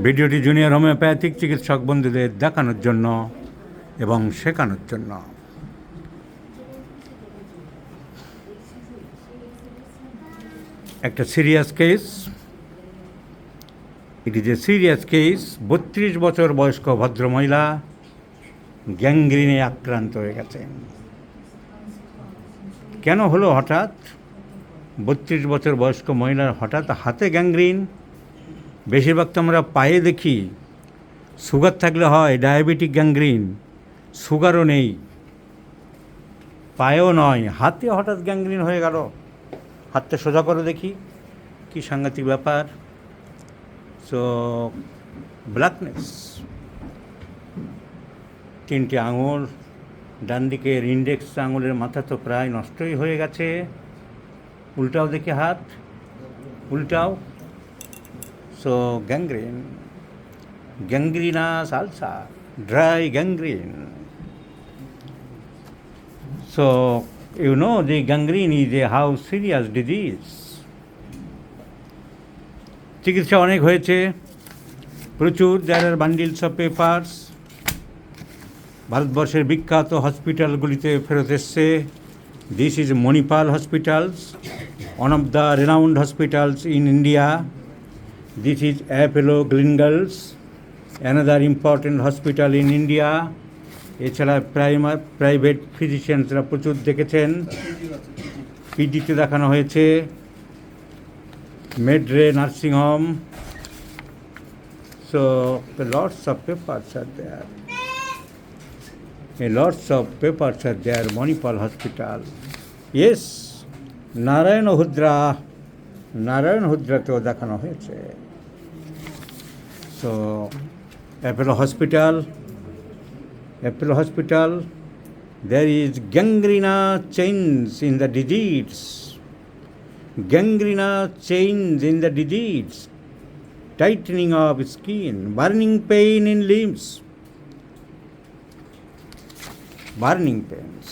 ভিডিওটি junior homeopathic চিকিৎসক বন্ধুদের দেখানোর জন্য এবং শেখানোর জন্য। একটা serious case, it is a serious case. 32 বছর বয়স্ক ভদ্রমহিলা গ্যাংগ্রিনে আক্রান্ত হয়ে গেছেন। কেন হলো হঠাৎ? 32 বছর বয়স্ক মহিলার হঠাৎ হাতে গ্যাংগ্রিন। বেশিরভাগ তো আমরা পায়ে দেখি, সুগার থাকলে হয় ডায়াবেটিক গ্যাংগ্রিন, সুগারও নেই, পায়েও নয়, হাতে হঠাৎ গ্যাংগ্রিন হয়ে গেল। হাতটা সোজা করে দেখি, কি সাংঘাতিক ব্যাপার। সো ব্ল্যাকনেস, 3টে আঙুল, ডান দিকের ইন্ডেক্স আঙুলের মাথা তো প্রায় নষ্টই হয়ে গেছে। উল্টাও দেখি হাত, উল্টাও। So gangrene, gangrenous ulcer, dry gangrene. So you know the gangrene is a how serious disease. চিকিৎসা অনেক হয়েছে, প্রচুর, there are bundles of papers. ভারতবর্ষের বিখ্যাত হসপিটালগুলিতে ফেরত এসছে। This is Manipal Hospitals, one of the renowned hospitals in India. This is Apollo Gleneagles, another important hospital in India. এছাড়া private ফিজিশিয়ানসরা প্রচুর দেখেছেন। পিডিতে দেখানো হয়েছে, মেড্রে nursing home. So lots of papers are there. Lots of papers are there. Manipal Hospital. Yes, Narayana হুদ্রাতেও দেখানো হয়েছে। So Apollo Hospital, there is gangrenous change in the disease. Gangrenous change in the disease, tightening of skin, burning pain in limbs, burning pains,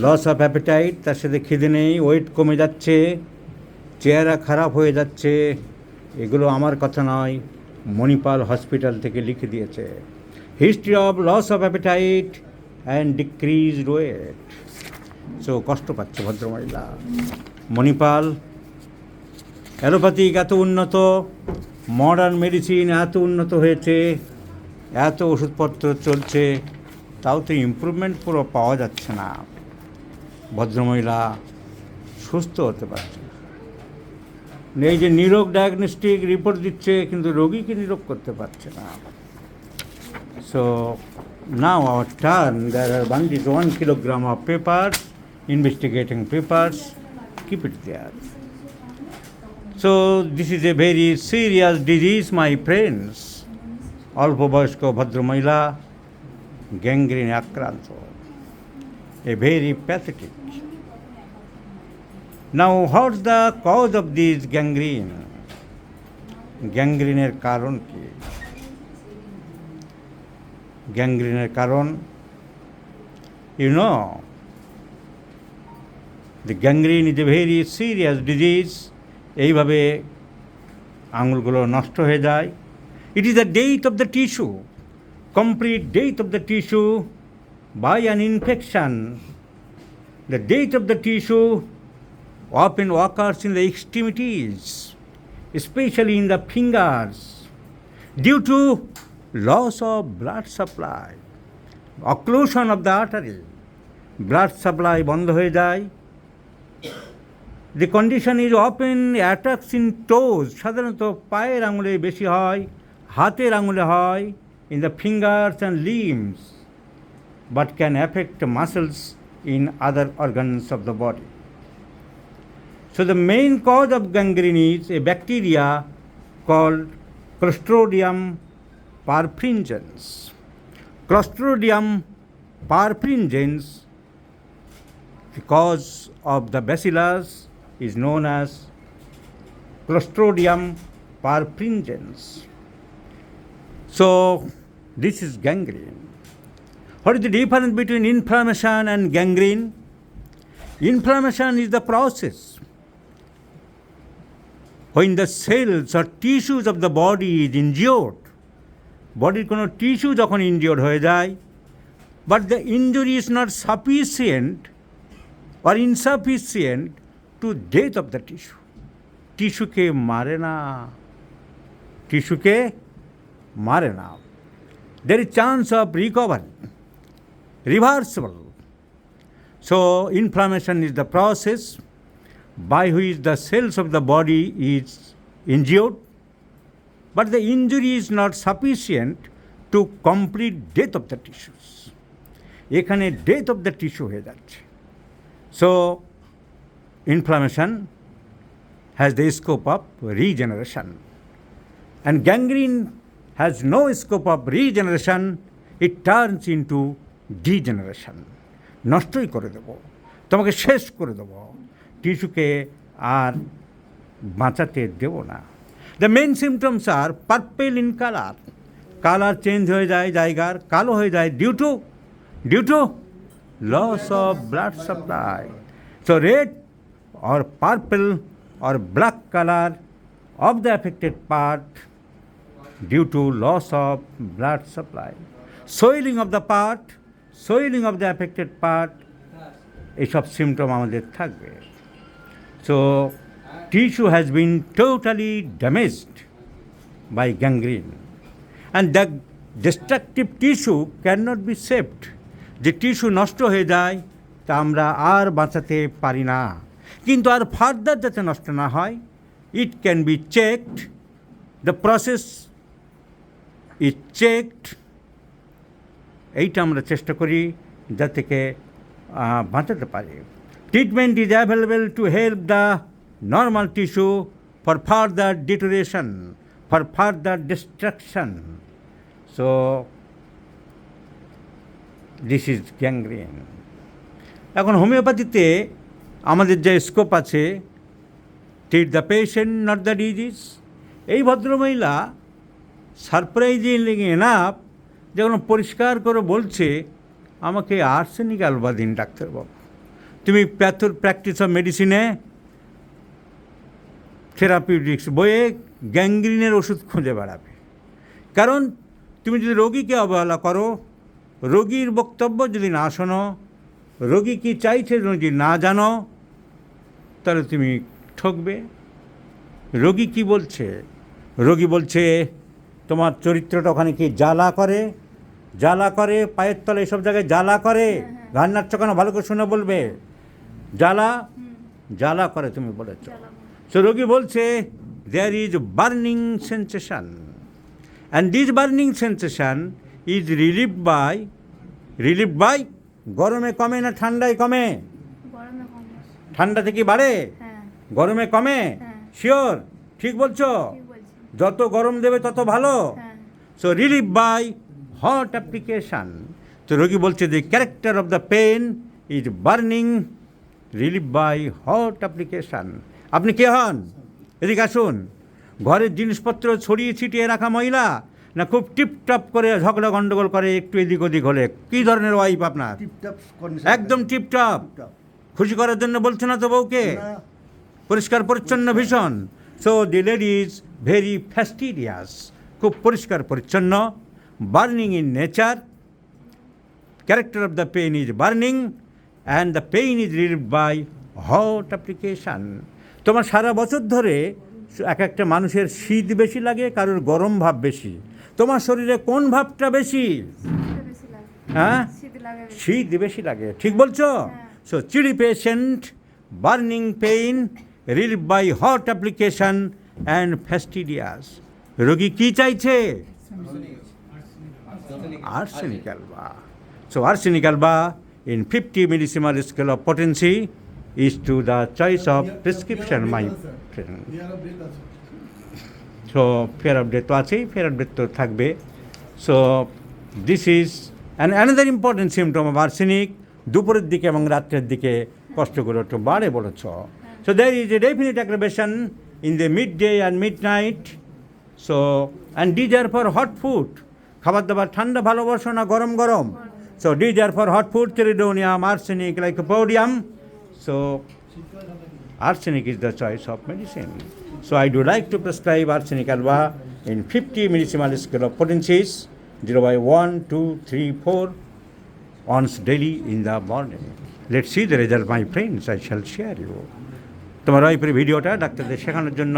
loss of appetite, তার সাথে খিদে নেই, wait কমে যাচ্ছে, চেহারা খারাপ হয়ে যাচ্ছে। এগুলো আমার কথা নয়, মণিপাল হসপিটাল থেকে লিখে দিয়েছে। History of loss of appetite and decreased weight. So কষ্ট পাচ্ছে ভদ্রমহিলা। মণিপাল অ্যালোপ্যাথিক এত উন্নত, মডার্ন মেডিসিন এত উন্নত হয়েছে, এত ওষুধপত্র চলছে, তাও তো ইমপ্রুভমেন্ট পুরো পাওয়া যাচ্ছে না। ভদ্রমহিলা সুস্থ হতে পারছে না। এই যে নিরোগ ডায়াগনস্টিক রিপোর্ট দিচ্ছে, কিন্তু রোগীকে নিরোগ করতে পারছে না। So now our turn, there are 1 kilogram of papers, investigating papers, keep it there. So this is a very serious disease, my friends. অল্প বয়স্ক ভদ্রমহিলা গ্যাংগ্রিনে আক্রান্ত, a very pathetic. Now what's the cause of this gangrene? গ্যাংগ্রিনের কারণ কি? গ্যাংগ্রিনের কারণ, you know, the gangrene is a very serious disease. এইভাবে আঙুলগুলো নষ্ট হয়ে যায়। It is the death of the tissue, complete death of the tissue by an infection. The death of the tissue often occurs in the extremities, especially in the fingers, due to loss of blood supply, occlusion of the artery. Blood supply বন্ধ হয়ে যায়। The condition is often attacks in toes, সাধারণত পায়ের আঙুলে বেশি হয়, হাতের আঙুলে হয়, in the fingers and limbs, but can affect muscles in other organs of the body. So the main cause of gangrene is a bacteria called Clostridium perfringens. Clostridium perfringens, the cause of the bacillus is known as Clostridium perfringens. So this is gangrene. What is the difference between inflammation and gangrene? Inflammation is the process when the cells or tissues of the body is injured, বডির কোনো tissue যখন injured হয়ে যায়, but the injury is not sufficient or insufficient to death of the tissue. টিস্যুকে মারে না, টিস্যুকে মারে না। There is chance of recovery, reversible. So inflammation is the process by which the cells of the body is injured, but the injury is not sufficient to complete death of the tissues. এখানে death of the tissue হয়ে যাচ্ছে। So inflammation has the scope of regeneration, and gangrene has no scope of regeneration. It turns into degeneration. নষ্টই করে দেব, তোমাকে শেষ করে দেব, টিস্যুকে আর বাঁচাতে দেব না। The main symptoms are purple in colour, colour change হয়ে যায়, জায়গার কালো হয়ে যায় due to loss of blood supply. So red or purple or black color of the affected part due to loss of blood supply. Soiling of the part, soiling of the affected part, এইসব symptom আমাদের থাকবে। So tissue has been totally damaged by gangrene, and the destructive tissue cannot be saved. যে tissue নষ্ট হয়ে যায় তা আমরা আর বাঁচাতে পারি না, কিন্তু আর ফার্দার যাতে নষ্ট না হয়, it can be checked, the process is checked. এইটা আমরা চেষ্টা করি যাতে বাঁচাতে পারি। Treatment is available to help the normal tissue for further deterioration, for further destruction. So this is gangrene. এখন হোমিওপ্যাথিতে আমাদের যে স্কোপ আছে, treat the patient not the disease. এই ভদ্রমহিলা সারপ্রাইজিং এনাফ যখন পরিষ্কার করে বলছে আমাকে আর্সেনিক অ্যালবা দিন ডাক্তারবাবু, তুমি প্র্যাকটিস অফ মেডিসিনে থেরাপিউটিক্স বইয়ে গ্যাংগ্রিনের ওষুধ খুঁজে বেড়াবে। কারণ তুমি যদি রোগীকে অবহেলা করো, রোগীর বক্তব্য যদি না শোনো, রোগী কী চাইছে যদি না জানো, তাহলে তুমি ঠকবে। রোগী কি বলছে? রোগী বলছে তোমার চরিত্রটা ওখানে কি জ্বালা করে, জ্বালা করে, পায়ের তলে এসব জায়গায় জ্বালা করে, গান নাচ কেন ভালো করে শুনে বলবে, জ্বালা জ্বালা করে তুমি বলেছ। সো রোগী বলছে there is burning sensation, and this burning sensation is relieved by গরমে কমে না ঠান্ডায় কমে? ঠান্ডা থেকে বাড়ে, গরমে কমে। শিওর? ঠিক বলছো? যত গরম দেবে তত ভালো। So relieve by hot application. তো রোগী বলছে যে character of the pain is burning, relieve by hot application. আপনি কে হন? এদিকে আসুন। ঘরের জিনিসপত্র ছড়িয়ে ছিটিয়ে রাখা মহিলা, না খুব টিপটপ করে ঝগড়া গণ্ডগোল করে একটু এদিক ওদিক হলে? কী ধরনের ওয়াইফ আপনার? একদম টিপটপ। খুশি করার জন্য বলছে না তো বউকে? পরিষ্কার পরিচ্ছন্ন ভীষণ। So the lady is very fastidious, খুব পরিষ্কার পরিচ্ছন্ন, burning in nature. Character of the pain is burning and the pain is relieved by hot application. তোমার সারা বছর ধরে এক একটা মানুষের শীত বেশি লাগে, কারোর গরম ভাব বেশি। তোমার শরীরে কোন ভাবটা বেশি? হ্যাঁ, শীত বেশি লাগে। ঠিক বলছো? সো চিড়ি patient, burning pain, relieve by hot application and fastidious. রোগী কী চাইছে? Arsenic alba. So arsenic alba in 50 millisiemens scale of potency is to the choice of prescription, my friend. So fear of death তো আছেই, fear of death তো থাকবে। So this is another important symptom of arsenic. দুপুরের দিকে এবং রাত্রের দিকে কষ্টগুলো একটু বাড়ে বলেছ। So there is a definite aggravation in the midday and midnight. So and these are for hot food. খাবার দাবার ঠান্ডা ভালোবাসো না গরম গরম? So these are for hot food: chelidonium, arsenic, lycopodium. So arsenic is the choice of medicine. So I do like to prescribe arsenic alba in 50 millisiemens scale of potencies, 0 by 1, 2, 3, 4, once daily in the morning. Let's see the result, my friends. I shall share you. তোমরা এই ভিডিওটা ডাক্তারদের শেখানোর জন্য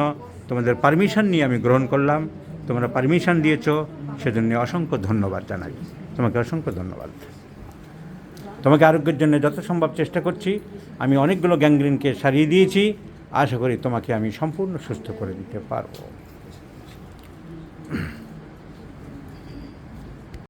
তোমাদের permission নিয়ে আমি গ্রহণ করলাম। তোমরা পারমিশন দিয়েছো, সেজন্য অসংখ্য ধন্যবাদ জানাই। তোমাকে অসংখ্য ধন্যবাদ। তোমাকে আরোগ্যের জন্য যত সম্ভব চেষ্টা করছি। আমি অনেকগুলো গ্যাংগ্রিনকে সারিয়ে দিয়েছি। আশা করি তোমাকে আমি সম্পূর্ণ সুস্থ করে দিতে পারবো।